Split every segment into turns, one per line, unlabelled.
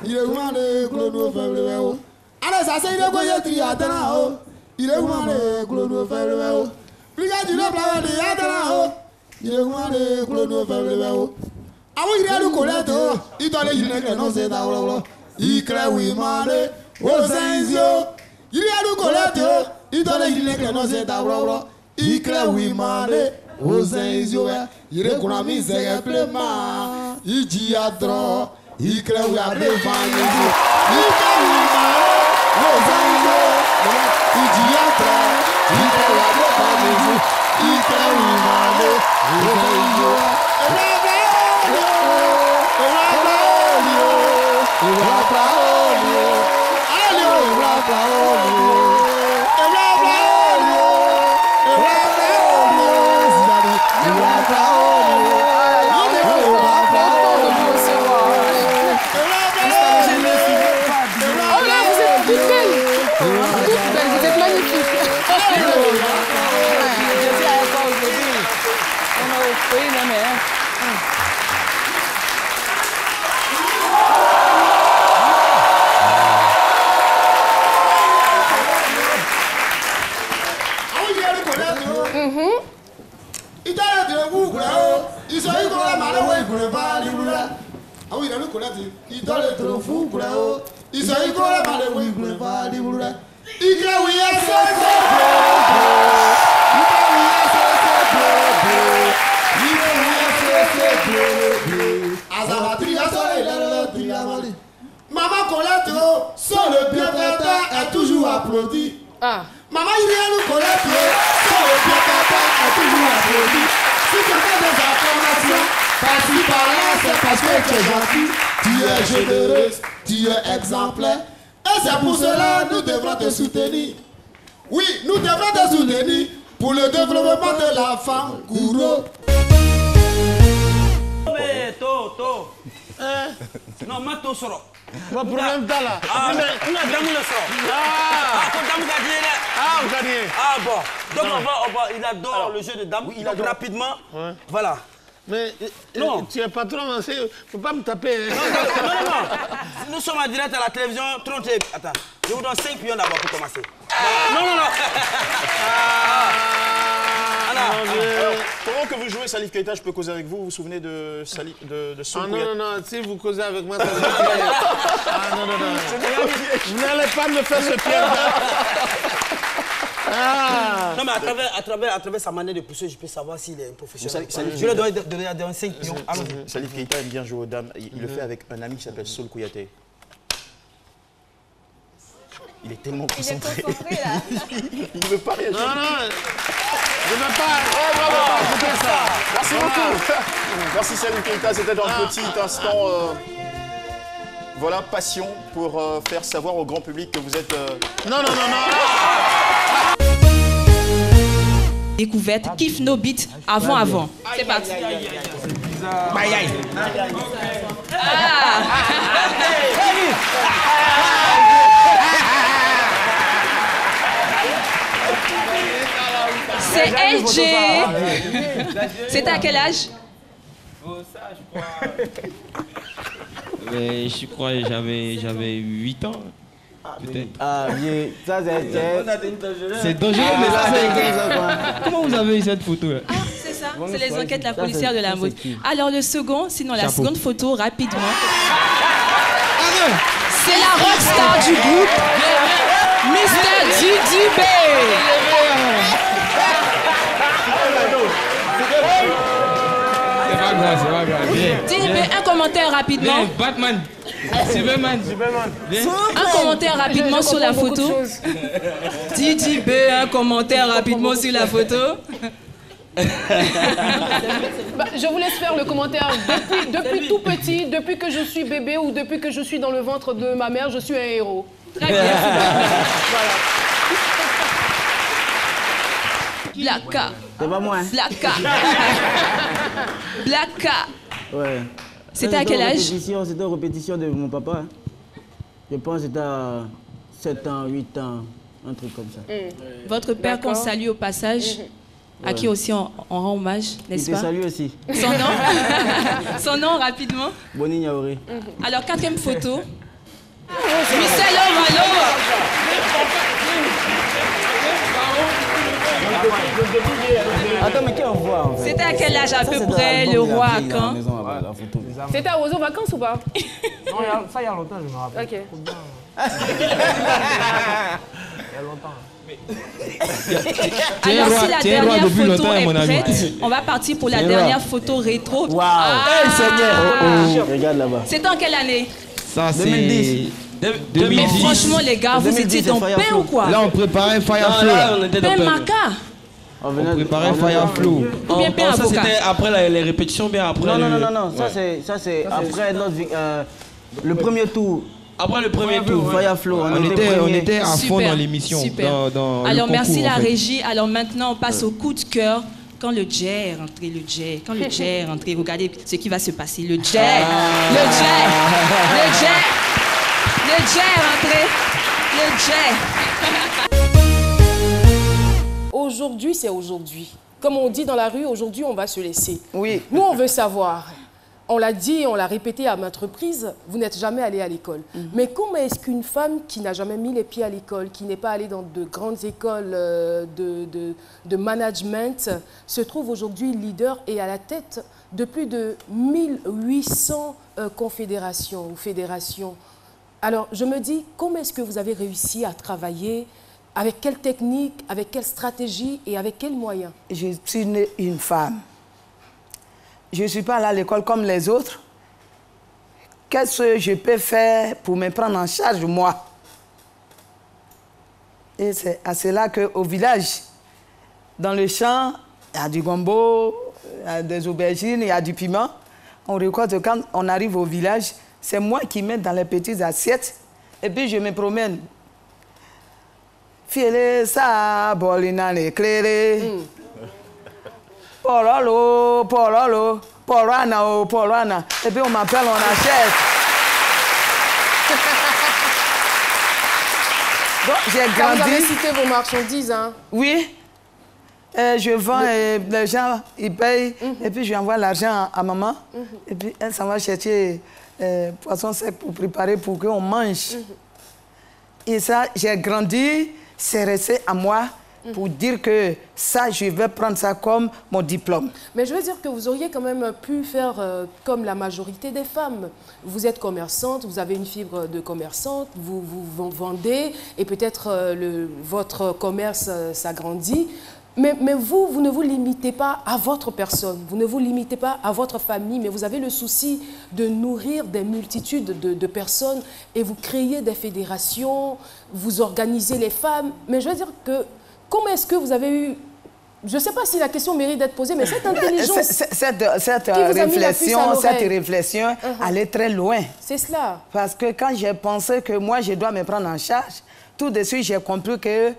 il est commandé, clono faible. Allez, ça c'est une goye triatana, il est commandé, clono faible. Plus qu'à du le plan de Yatana, il est commandé, clono faible. Ah oui, il est le colette, il doit les gilets, non, c'est d'abord. Il crée, oui, mandé, au Saint-Zio. Il est le colette, il doit les gilets, non, c'est d'abord. Il crée, oui, mandé, au Saint-Zio. Il est qu'on a mis ses pléments, il dit à trop, il crée, oui, à défendre. Il crée, oui, mandé, au Saint-Zio. Il dit à trop, il crée, oui, à défendre. Il crée, oui, mandé, au Saint-Zio. Maman Colette, sans le bienfaiteur est toujours applaudi. Maman Iriane Colette, sans le bienfaiteur est toujours applaudi. Si tu fais des informations, par-ci par-là, c'est parce que tu es gentil, tu es généreuse, tu es exemplaire. Et c'est pour cela que nous devrons te soutenir. Oui, nous devrons te soutenir pour le développement de la femme Kouro.
Mais to. Non, ma to soro.
Pas problème là.
Ah, mais on a damu le soro. Ah, damu gagné là.
Ah, vous gagnez.
Ah bon. Donc on va, il adore le jeu de dames. Oui, il adore rapidement. Ouais. Voilà.
Mais
non,
tu es patron, faut pas me taper.
Non. Nous sommes en direct à la télévision. 30. Attends, je vous donne 5 pions d'abord pour commencer. Non.
Alors, pendant que vous jouez Salif Keita, je peux causer avec vous. Vous vous souvenez de son
non, si vous causez avec moi, ça va être non. Vous n'allez pas me faire ce piège.
Non, mais à travers sa manière de pousser, je peux savoir s'il est un professionnel. Je lui dois donner 5 pions.
Salif Keita aime bien jouer aux dames. Il le fait avec un ami qui s'appelle Sol Kouyaté. Il est tellement concentré. Il ne veut pas réagir.
Non. Je ne veux pas.
Bravo. Merci beaucoup. Merci Salif Keita. C'était un petit instant. Voilà, passion pour faire savoir au grand public que vous êtes...
Non.
Découverte, kiffe nos beats avant. C'est parti. C'est LG. C'était à quel âge?
Je crois que j'avais 8 ans. Peut-être.
Ah, oui, ça
c'est dangereux, mais ça c'est... Comment vous avez eu cette photo là?
Ah, c'est ça, c'est les enquêtes la policière de la mode. Alors le second, sinon la seconde photo, rapidement. C'est la rockstar du groupe, Mr. DDB.
C'est pas grave.
DDB, un commentaire rapidement.
Bien, Batman. Superman.
Un commentaire rapidement sur la photo. DDB, un commentaire rapidement sur la photo.
Je vous laisse faire le commentaire. Depuis tout petit, depuis que je suis bébé ou depuis que je suis dans le ventre de ma mère, je suis un héros.
Très bien. Voilà. Blacka.
C'est pas moi.
Blacka. Blacka.
Ouais.
C'était à quel âge?
C'était une répétition de mon papa. Je pense que c'était à 7 ans, 8 ans, un truc comme ça.
Votre père qu'on salue au passage, à qui aussi on rend hommage, n'est-ce pas?
Il te salue aussi.
Son nom? Son nom, rapidement.
Boni Niaouré.
Alors, quatrième photo. Michel Ovalo.
Attends, mais qui envoie en fait?
C'était à quel âge à peu près le roi à quand?
C'était à Oiseau Vacances ou pas?
Non, ça il y a longtemps, je me rappelle.
Ok.
Il y a longtemps.
Alors si la dernière
depuis
photo
longtemps,
est
mon ami.
prête, on va partir pour la dernière photo rétro.
Waouh! Regarde là-bas.
C'était en quelle année?
Ça, c'est
2010.
2010.
Mais franchement les gars, vous
2010,
étiez dans
c'est
pain
Fireflow.
ou quoi?
Là, on préparait Fireflow.
on était dans
Pain
le
maca?
On
On préparait Fireflow.
Ou bien pain
Ça,
avocat?
c'était après les répétitions, bien après.
Non. Ça, c'est après notre le premier tour.
Après le premier tour.
Fireflow.
On était à fond
Super,
dans l'émission.
super.
dans le
Alors merci
concours,
la
en fait.
régie. Alors maintenant on passe au coup de cœur. Quand le jet est rentré, le jet. Quand le jet est rentré, regardez ce qui va se passer. Le jet, le jet, le jet, le jet est rentré, le jet.
Aujourd'hui, c'est aujourd'hui. Comme on dit dans la rue, aujourd'hui, on va se laisser.
Oui.
Nous, on veut savoir. On l'a dit, on l'a répété à maintes reprises, vous n'êtes jamais allé à l'école. Mais comment est-ce qu'une femme qui n'a jamais mis les pieds à l'école, qui n'est pas allée dans de grandes écoles de management, se trouve aujourd'hui leader et à la tête de plus de 1800 confédérations ou fédérations? Alors, je me dis, comment est-ce que vous avez réussi à travailler? Avec quelle technique, avec quelle stratégie et avec quels moyens?
Je suis née une femme. Je ne suis pas allée à l'école comme les autres. Qu'est-ce que je peux faire pour me prendre en charge, moi? Et c'est à cela qu'au village, dans le champ, il y a du gombo, il y a des aubergines, il y a du piment. On récolte quand on arrive au village. C'est moi qui mets dans les petites assiettes. Et puis je me promène. Fiele sa bolina l'éclairé. Pololo, pololo, polana, oh, polana. Et puis on m'appelle, on achète. Donc j'ai
Quand vous
grandi.
avez cité vos marchandises, hein?
Oui. Je vends et les gens, ils payent. Et puis je envoie l'argent à maman. Et puis elle s'en va chercher poisson sec pour préparer pour qu'on mange. Et ça, j'ai grandi, c'est resté à moi. Pour dire que ça, je vais prendre ça comme mon diplôme.
Mais je veux dire que vous auriez quand même pu faire comme la majorité des femmes. Vous êtes commerçante, vous avez une fibre de commerçante, vous vendez et peut-être votre commerce s'agrandit. Mais vous ne vous limitez pas à votre personne, vous ne vous limitez pas à votre famille, mais vous avez le souci de nourrir des multitudes de personnes et vous créez des fédérations, vous organisez les femmes. Mais je veux dire que comment est-ce que vous avez eu, je ne sais pas si la question mérite d'être posée, mais cette intelligence...
Cette réflexion, allait très loin.
C'est cela.
Parce que quand j'ai pensé que moi, je dois me prendre en charge, tout de suite, j'ai compris que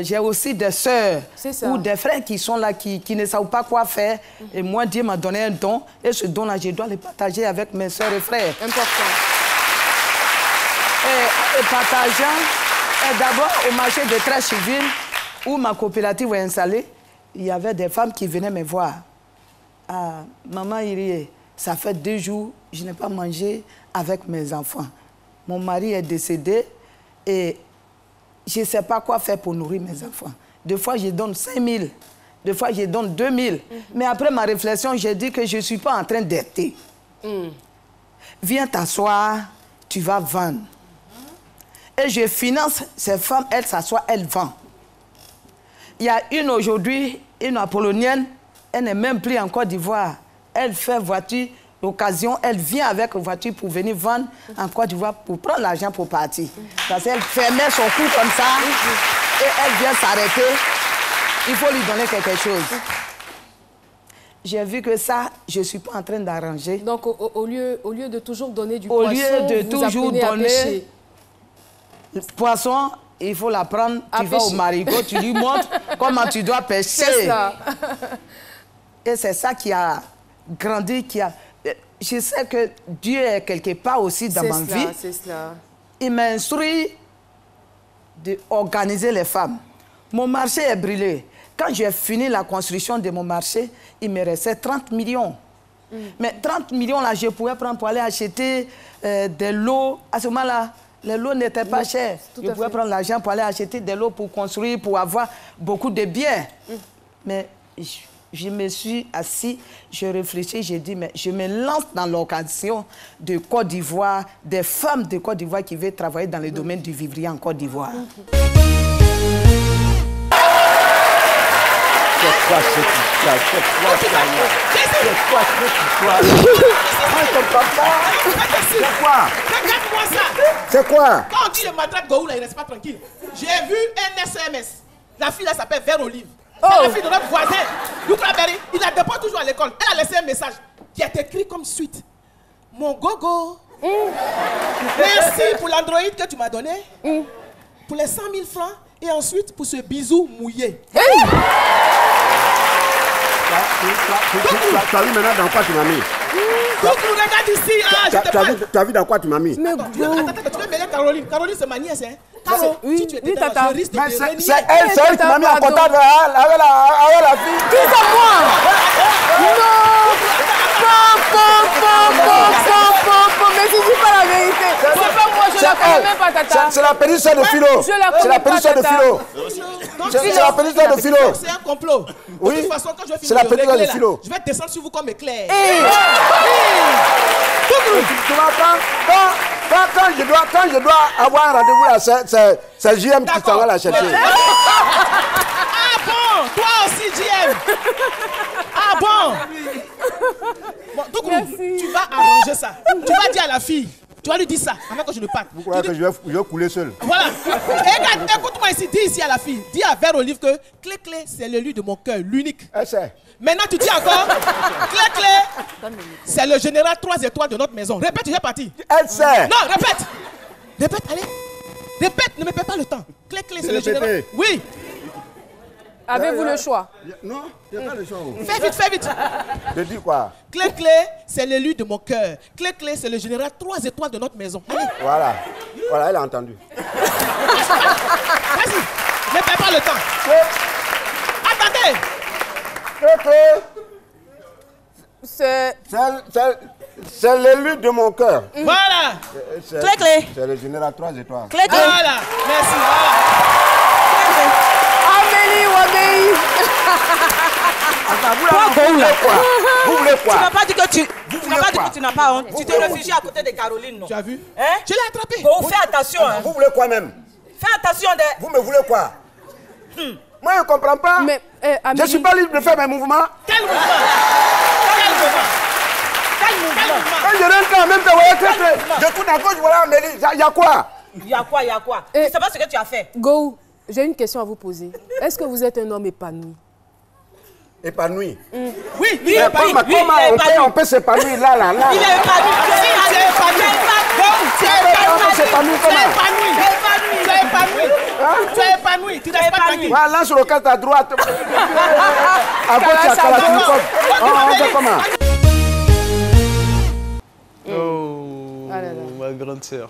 j'ai aussi des sœurs ou des frères qui sont là, qui ne savent pas quoi faire. Et moi, Dieu m'a donné un don. Et ce don-là, je dois le partager avec mes sœurs et frères.
Important.
Et partageant, d'abord au marché de traite civile, où ma coopérative est installée, il y avait des femmes qui venaient me voir. Ah, maman Irie, ça fait 2 jours, je n'ai pas mangé avec mes enfants. Mon mari est décédé et je ne sais pas quoi faire pour nourrir mes enfants. Des fois, je donne 5 000, des fois, je donne 2 000. Mais après ma réflexion, j'ai dit que je ne suis pas en train d'être. Viens t'asseoir, tu vas vendre. Et je finance ces femmes, elles s'assoient, elles vendent. Il y a une aujourd'hui, une Apollonienne, elle n'est même plus en Côte d'Ivoire. Elle fait voiture, l'occasion, elle vient avec voiture pour venir vendre en Côte d'Ivoire pour prendre l'argent pour partir. Parce qu'elle fermait son cou comme ça et elle vient s'arrêter. Il faut lui donner quelque chose. J'ai vu que ça, je ne suis pas en train d'arranger.
Donc au lieu de toujours donner du poisson,
au lieu de toujours donner
le
poisson, il faut la prendre, tu vas au marigot, tu lui montres comment tu dois pêcher.
C'est ça.
Et c'est ça qui a grandi, qui a... Je sais que Dieu est quelque part aussi dans ma vie.
C'est cela.
Il m'a instruit d'organiser les femmes. Mon marché est brûlé. Quand j'ai fini la construction de mon marché, il me restait 30 millions. Mais 30 millions, là, je pouvais prendre pour aller acheter des lots. À ce moment-là, Les lots n'étaient pas chers. Je pouvais prendre l'argent pour aller acheter des lots pour construire, pour avoir beaucoup de biens. Mais je me suis assis, je réfléchis, j'ai dit, mais je me lance dans l'occasion de Côte d'Ivoire, des femmes de Côte d'Ivoire qui veulent travailler dans le domaine du vivrier en Côte d'Ivoire.
C'est quoi cette histoire?
Regarde-moi ça.
C'est quoi?
Quand on dit le matraque Goula, il reste pas tranquille. J'ai vu un SMS. La fille là s'appelle Vert Olive. C'est la fille de notre voisin. Lucas Berry, il la dépose toujours à l'école. Elle a laissé un message qui est écrit comme suite. Mon gogo. Merci pour l'Android que tu m'as donné. Pour les 100 000 francs. Et ensuite pour ce bisou mouillé.
Tu as vu maintenant dans quoi tu m'as mis?
Coucou, regarde ici. Ah,
tu as vu dans quoi tu m'as mis?
Mais attends, tu veux mêler Caroline. Caroline, c'est ma nièce, hein? Caro, si tu étais là, je risque de te renier.
C'est elle qui m'a mis en contact avec la fille.
Qui c'est moi? Non! Mais si dis pas la vérité. C'est pas moi, je la connais même pas, Tata.
C'est la petite sœur de Philo. C'est la petite sœur de Philo. C'est la petite sœur de Philo.
C'est un complot.
Oui.
De toute façon, quand je vais
C'est la
finir de
petite sœur de
régler là,
Philo.
je vais descendre sur vous comme éclair.
Tu m'entends? Quand je dois avoir un rendez-vous là, c'est JM qui s'en va la chercher.
Ah bon? Toi aussi, JM? Ah bon? Bon, Toukourou, tu vas arranger ça. Tu vas dire à la fille. Tu vas lui dire ça avant que je ne parte.
Vous croyez que je vais couler seul?
Voilà. Regarde, écoute-moi ici. Dis ici à la fille. Dis à Vert Olive que Clé-Clé, c'est le lieu de mon cœur, l'unique. Maintenant, tu dis encore Clé-Clé, c'est le général 3 étoiles de notre maison. Répète, tu es parti.
Elle sait.
Non, répète. Répète, allez. Répète, ne me perds pas le temps. Clé-Clé, c'est le général. Oui.
Avez-vous le choix?
Non, il n'y a pas le choix.
Fais vite, fais vite.
De dire quoi?
Clé-Clé, c'est l'élu de mon cœur. Clé-Clé, c'est le général 3 étoiles de notre maison. Allez.
Voilà, elle a entendu.
Vas-y, ne perds pas le temps. Attendez.
C'est l'élu de mon cœur.
Voilà.
Clé-Clé.
C'est le général 3 étoiles.
Clé-Clé.
Voilà, merci.
Amélie Wabéi.
Vous voulez quoi?
Tu n'as pas dit que tu n'as pas honte. Tu te réfugies à côté de Caroline, non?
Tu as vu?
Hein?
Je l'ai attrapé.
Bon, fais attention. Hein.
Vous voulez quoi même?
Fais attention de...
Vous me voulez quoi? Moi, je ne comprends pas.
Mais,
je ne suis pas libre de faire mes mouvements.
Quel mouvement? Quel mouvement?
Quand je rentre en même temps, je tourne à gauche, voilà Amélie. Il y a quoi?
Il y a quoi? Tu ne sais pas ce que tu as fait.
Go, j'ai une question à vous poser. Est-ce que vous êtes un homme épanoui?
Épanoui?
Oui, il est épanoui.
Comment on peut s'épanouir là?
Il est épanoui.
Tu es épanoui. Tu restes pas tranquille.
Voilà, lance le casque à droite. À gauche, à Kalachnikov. On fait comment?
Oh, ma grande sœur.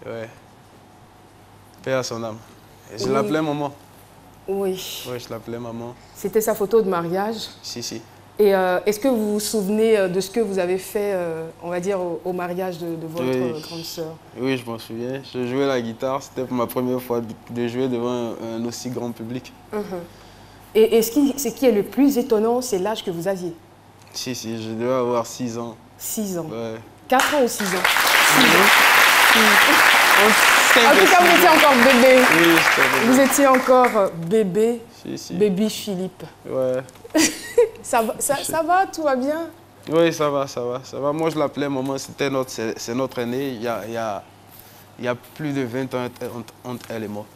Ouais. Paix à son âme. Et je l'appelais maman.
Oui.
Oui, je l'appelais maman.
C'était sa photo de mariage?
Si.
Et est-ce que vous vous souvenez de ce que vous avez fait, on va dire, au mariage de votre grande sœur?
Oui, je m'en souviens. Je jouais la guitare. C'était ma première fois de jouer devant un aussi grand public.
Et ce qui est le plus étonnant, c'est l'âge que vous aviez?
Si, je devais avoir 6 ans.
6 ans?
Ouais.
4 ans ou 6 ans? 6 ans. En tout cas, vous étiez encore bébé.
Oui, j'étais bébé.
Vous étiez encore bébé.
Si.
Baby Philippe.
Ouais.
Ça va, tout va bien?
Oui, ça va. Moi, je l'appelais maman, c'est notre aîné. Il y a plus de 20 ans entre elle et moi.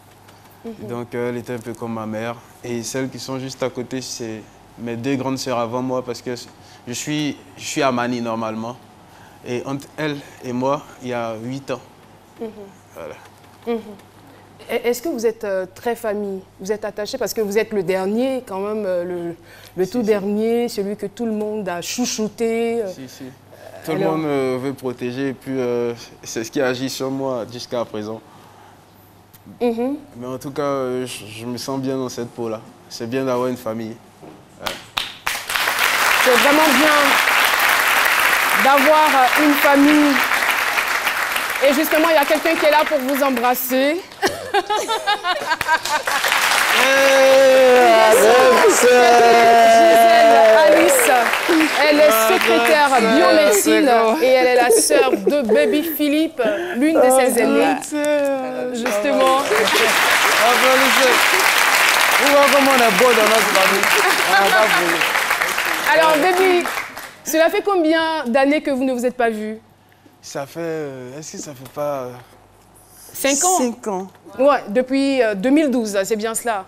Donc, elle était un peu comme ma mère. Et celles qui sont juste à côté, c'est mes 2 grandes sœurs avant moi, parce que je suis à Mani normalement. Et entre elle et moi, il y a 8 ans. Voilà.
Est-ce que vous êtes très famille? Vous êtes attaché parce que vous êtes le dernier, quand même, le tout dernier, celui que tout le monde a chouchouté.
Si. Tout le monde veut protéger, et puis c'est ce qui agit sur moi jusqu'à présent. Mais en tout cas, je me sens bien dans cette peau-là. C'est bien d'avoir une famille. Ouais.
C'est vraiment bien d'avoir une famille Et justement, il y a quelqu'un qui est là pour vous embrasser. Gisèle Alice, elle est secrétaire biomédecine et elle est la sœur de Baby Philippe, l'une de ses aînées. Justement. Alors, Baby, cela fait combien d'années que vous ne vous êtes pas vus?
Ça fait... Est-ce que ça fait pas...
5 ans?
5 ans.
Ouais, depuis 2012, c'est bien cela.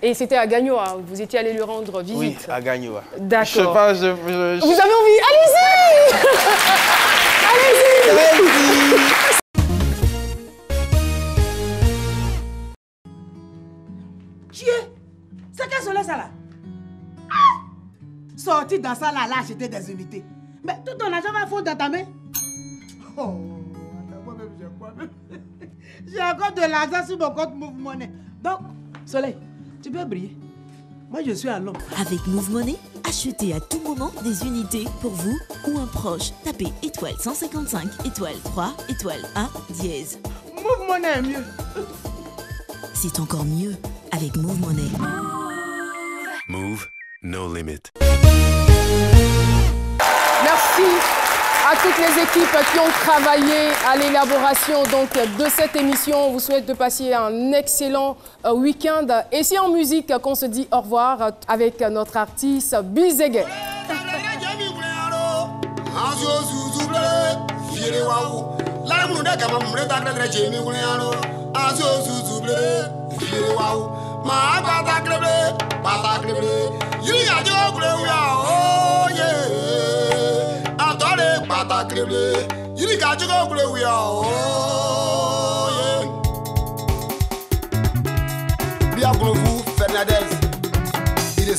Et c'était à Gagnoa, vous étiez allé lui rendre visite.
Oui, à Gagnoa.
D'accord.
Je sais pas,
Vous avez envie? Allez-y. Allez-y.
Dieu, c'est quel soleil ça là? Sorti dans ça là, acheter des unités. Mais tout ton argent va fondre dans ta main. Oh, moi-même j'ai quoi même? J'ai encore de l'argent sur mon compte Move Money. Donc, Soleil, tu peux briller. Moi je suis à l'homme.
Avec Move Money, achetez à tout moment des unités pour vous ou un proche. Tapez étoile 155, étoile 3, étoile 1, dièse.
Move Money est mieux.
C'est encore mieux avec Move Money.
Move, no limit.
Merci à toutes les équipes qui ont travaillé à l'élaboration de cette émission. On vous souhaite de passer un excellent week-end. Et c'est en musique qu'on se dit au revoir avec notre artiste Bizege.
Fernandez, il est